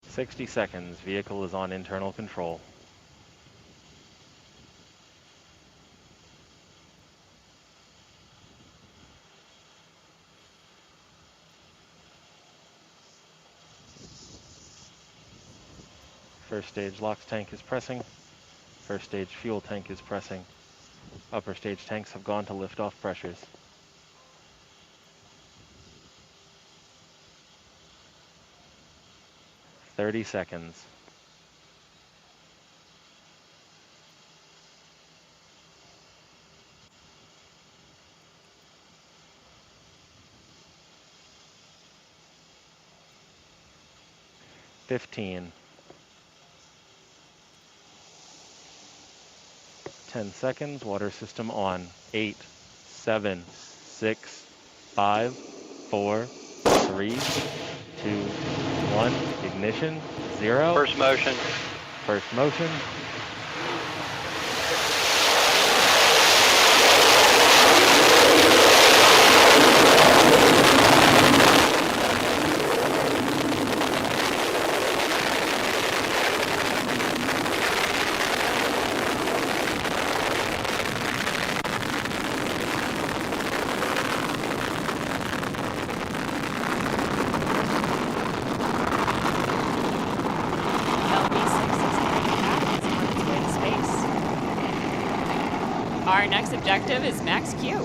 60 seconds. Vehicle is on internal control. First stage LOX tank is pressing. First stage fuel tank is pressing. Upper stage tanks have gone to liftoff pressures. "30 seconds. "15. 10 seconds. Water system on. 8, 7, 6, 5, 4, 3, 2, 1. Ignition. 0. First motion. First motion. Our next objective is Max Q.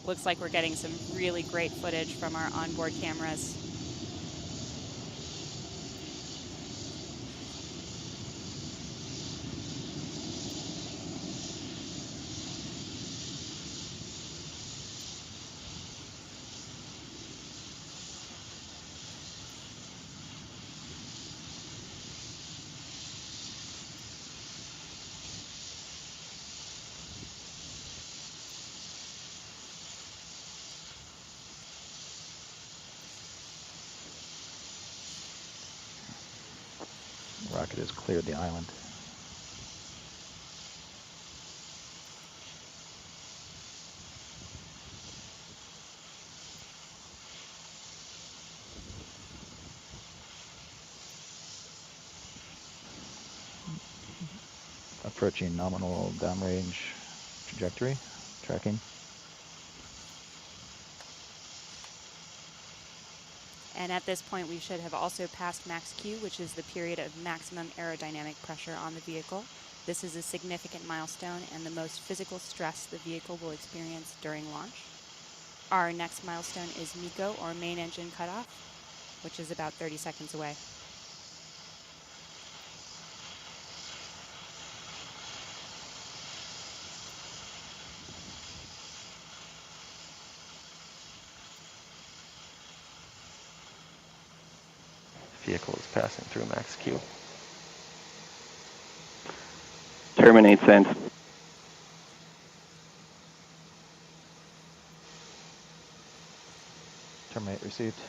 Looks like we're getting some really great footage from our onboard cameras. Rocket has cleared the island. Approaching nominal downrange trajectory, tracking. And at this point, we should have also passed max Q, which is the period of maximum aerodynamic pressure on the vehicle. This is a significant milestone and the most physical stress the vehicle will experience during launch. Our next milestone is MECO, or main engine cutoff, which is about 30 seconds away. Vehicle is passing through max Q. Terminate sense. Terminate received.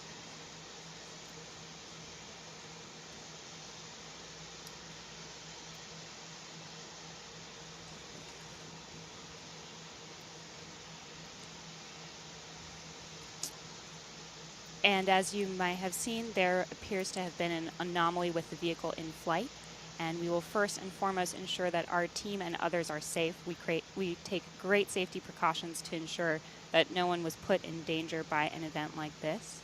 And as you might have seen, there appears to have been an anomaly with the vehicle in flight. And we will first and foremost ensure that our team and others are safe. We take great safety precautions to ensure that no one was put in danger by an event like this.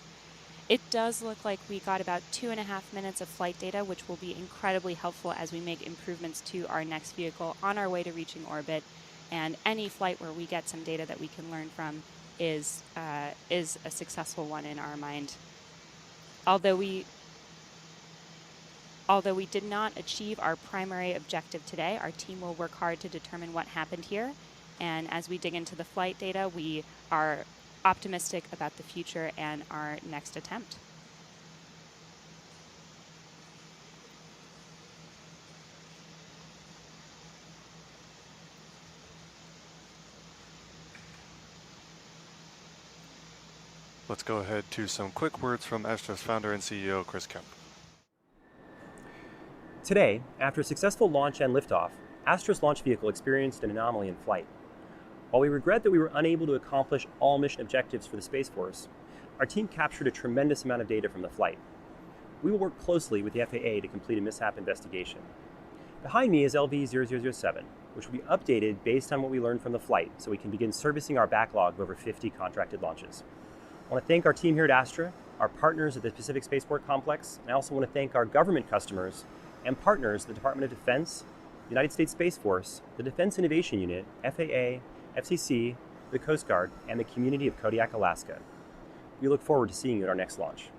It does look like we got about 2.5 minutes of flight data, which will be incredibly helpful as we make improvements to our next vehicle on our way to reaching orbit. And any flight where we get some data that we can learn from is a successful one in our mind. Although we did not achieve our primary objective today, our team will work hard to determine what happened here. And as we dig into the flight data, we are optimistic about the future and our next attempt. Let's go ahead to some quick words from Astra's founder and CEO, Chris Kemp. Today, after a successful launch and liftoff, Astra's launch vehicle experienced an anomaly in flight. While we regret that we were unable to accomplish all mission objectives for the Space Force, our team captured a tremendous amount of data from the flight. We will work closely with the FAA to complete a mishap investigation. Behind me is LV0007, which will be updated based on what we learned from the flight so we can begin servicing our backlog of over 50 contracted launches. I want to thank our team here at Astra, our partners at the Pacific Spaceport Complex, and I also want to thank our government customers and partners, the Department of Defense, the United States Space Force, the Defense Innovation Unit, FAA, FCC, the Coast Guard, and the community of Kodiak, Alaska. We look forward to seeing you at our next launch.